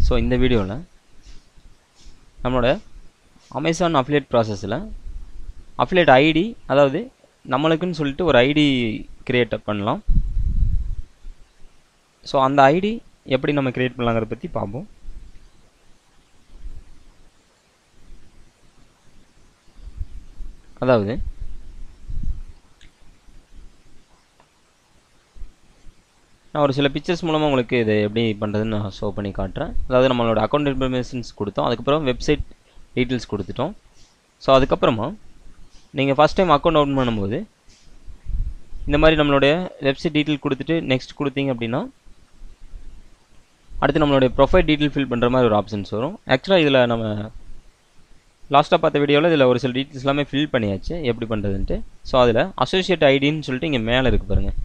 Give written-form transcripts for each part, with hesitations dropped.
So இந்த வீடியோவில் நம்மளோட அமேசான் அஃபிலியேட் ப்ராசஸில் அஃபிலியேட் ஐடி, அதாவது நம்மளுக்குன்னு சொல்லிட்டு ஒரு ஐடி கிரியேட் பண்ணலாம். ஸோ அந்த ஐடி எப்படி நம்ம கிரியேட் பண்ணலாங்கிறத பற்றி பார்ப்போம். அதாவது நான் ஒரு சில பிக்சர்ஸ் மூலமாக உங்களுக்கு இதை எப்படி பண்ணுறதுன்னு நான் ஷோ பண்ணி காட்டுறேன். அதாவது நம்மளோட அக்கௌண்ட் இன்ஃபர்மேஷன்ஸ் கொடுத்தோம், அதுக்கப்புறம் வெப்சைட் டீட்டெயில்ஸ் கொடுத்துட்டோம். ஸோ அதுக்கப்புறமா நீங்கள் ஃபஸ்ட் டைம் அக்கௌண்ட் ஓப்பன் பண்ணும்போது இந்த மாதிரி நம்மளுடைய வெப்சைட் டீட்டெயில் கொடுத்துட்டு நெக்ஸ்ட் கொடுத்தீங்க அப்படின்னா அடுத்து நம்மளுடைய ப்ரொஃபைல் டீட்டெயில் ஃபில் பண்ணுற மாதிரி ஒரு ஆப்ஷன்ஸ் வரும். ஆக்சுவலாக இதில் நம்ம லாஸ்ட்டாக பார்த்த வீடியோவில் இதில் ஒரு சில டீட்டெயில்ஸ் எல்லாமே ஃபில் பண்ணியாச்சு எப்படி பண்ணுறதுன்ட்டு. ஸோ அதில் அசோசியேட் ஐடின்னு சொல்லிட்டு இங்கே மேலே இருக்குது பாருங்கள்,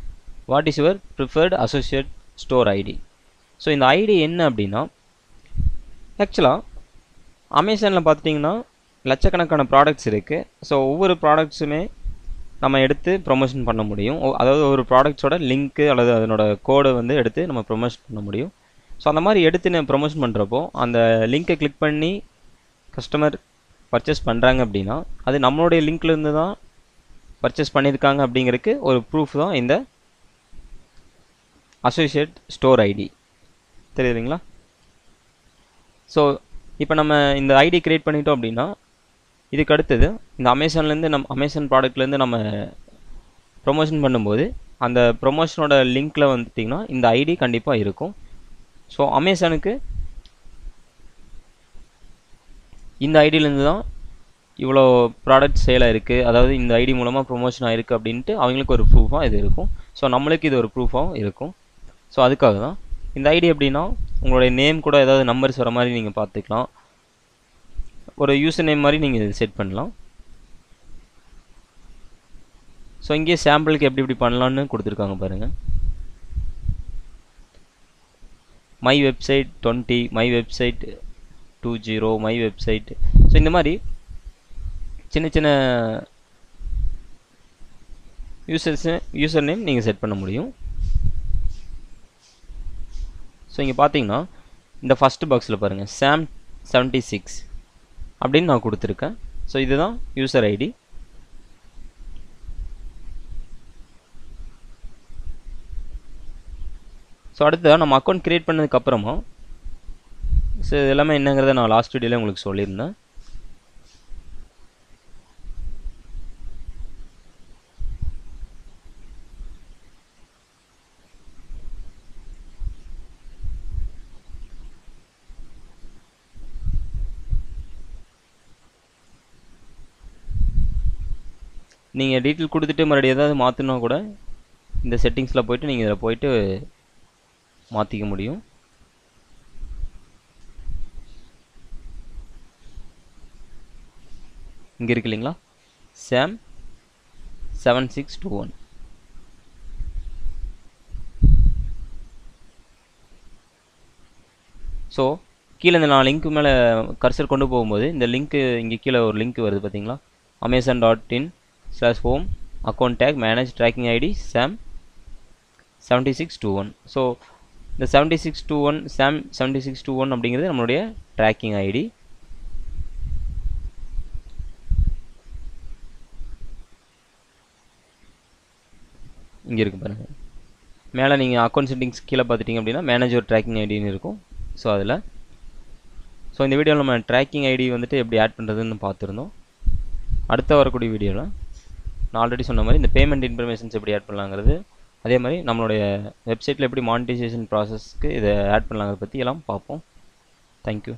what is your preferred associate store ID. So இந்த ஐடி என்ன அப்படின்னா, ஆக்சுவலாக அமேசானில் பார்த்துட்டிங்கன்னா லட்சக்கணக்கான ப்ராடக்ட்ஸ் இருக்குது. ஸோ ஒவ்வொரு ப்ராடக்ட்ஸுமே நம்ம எடுத்து ப்ரொமோஷன் பண்ண முடியும். அதாவது ஒரு ப்ராடக்ட்ஸோட லிங்க்கு அல்லது அதனோட கோடை வந்து எடுத்து நம்ம ப்ரொமோஷன் பண்ண முடியும். ஸோ அந்த மாதிரி எடுத்து நான் ப்ரொமோஷன் பண்ணுறப்போ அந்த லிங்க்கை கிளிக் பண்ணி கஸ்டமர் பர்ச்சேஸ் பண்ணுறாங்க அப்படின்னா அது நம்மளுடைய லிங்க்லேருந்து தான் பர்ச்சேஸ் பண்ணியிருக்காங்க அப்படிங்கிறதுக்கு ஒரு ப்ரூஃப் தான் இந்த அசோசியேட் ஸ்டோர் ஐடி. தெரியுதுங்களா? ஸோ இப்போ நம்ம இந்த ஐடி கிரியேட் பண்ணிட்டோம் அப்படின்னா இதுக்கு அடுத்தது இந்த அமேசான்லேருந்து அமேசான் ப்ராடக்ட்லேருந்து நம்ம ப்ரொமோஷன் பண்ணும்போது அந்த ப்ரொமோஷனோட லிங்க்கில் வந்துட்டிங்கன்னா இந்த ஐடி கண்டிப்பாக இருக்கும். ஸோ அமேசானுக்கு இந்த ஐடியிலேருந்து தான் இவ்வளோ ப்ராடக்ட் சேலாக இருக்குது, அதாவது இந்த ஐடி மூலமாக ப்ரொமோஷன் ஆகிருக்கு அப்படின்ட்டு அவங்களுக்கு ஒரு ப்ரூஃபாக இது இருக்கும். ஸோ நம்மளுக்கு இது ஒரு ப்ரூஃபாகவும் இருக்கும். ஸோ அதுக்காக தான் இந்த ஐடி எப்படின்னா உங்களுடைய நேம் கூட ஏதாவது நம்பர்ஸ் வர மாதிரி நீங்கள் பார்த்துக்கலாம். ஒரு யூசர் நேம் மாதிரி நீங்கள் செட் பண்ணலாம். ஸோ இங்கே சாம்பிளுக்கு எப்படி பண்ணலான்னு கொடுத்துருக்காங்க பாருங்கள். My website 20, my website 20, my website. So இந்த மாதிரி சின்ன சின்ன யூசர் நேம் நீங்கள் செட் பண்ண முடியும். ஸோ இங்கே பார்த்தீங்கன்னா இந்த ஃபஸ்ட்டு பாக்ஸில் பாருங்கள் சாம் 76 அப்படின்னு நான் கொடுத்துருக்கேன். ஸோ இதுதான் யூசர் ஐடி. ஸோ அடுத்ததாக நம்ம அக்கௌண்ட் க்ரியேட் பண்ணதுக்கப்புறமா ஸோ இது எல்லாமே என்னங்கிறத நான் லாஸ்ட் வீடியோவில் உங்களுக்கு சொல்லியிருந்தேன். நீங்கள் டீட்டெயில் கொடுத்துட்டு மறுபடியும் ஏதாவது மாற்றினா கூட இந்த செட்டிங்ஸில் போய்ட்டு நீங்கள் இதில் போய்ட்டு மாற்றிக்க முடியும். இங்கே இருக்கு இல்லைங்களா, சாம் 7621. ஸோ கீழே இந்த நான் லிங்க்கு மேலே கர்சர் கொண்டு போகும்போது இந்த லிங்க்கு இங்கே கீழே ஒரு லிங்க் வருது பார்த்தீங்களா, amazon.in/home account tag manage tracking ID sam 7621. So இந்த 7621 sam 7621 அப்படிங்கிறது நம்மளுடைய ட்ராக்கிங் ஐடி. இங்கே இருக்குது பாருங்கள், மேலே நீங்கள் அக்கௌண்ட் செட்டிங்ஸ் கீழே பார்த்துட்டிங்க அப்படின்னா மேனேஜர் ட்ராக்கிங் ஐடின்னு இருக்கும். ஸோ அதில் இந்த வீடியோவில் நம்ம ட்ராக்கிங் ஐடி வந்துட்டு எப்படி ஆட் பண்ணுறதுன்னு பார்த்துருந்தோம். அடுத்த வரக்கூடிய வீடியோவில் நான் ஆல்ரெடி சொன்ன மாதிரி இந்த பேமெண்ட் இன்ஃபர்மேஷன்ஸ் எப்படி ஆட் பண்ணலாங்கிறது, அதே மாதிரி நம்மளுடைய வெப்சைட்டில் எப்படி மானிட்டைசேஷன் ப்ராசஸ்க்கு இதை ஆட் பண்ணலாங்கிறத பற்றி எல்லாம் பார்ப்போம். தேங்க்யூ.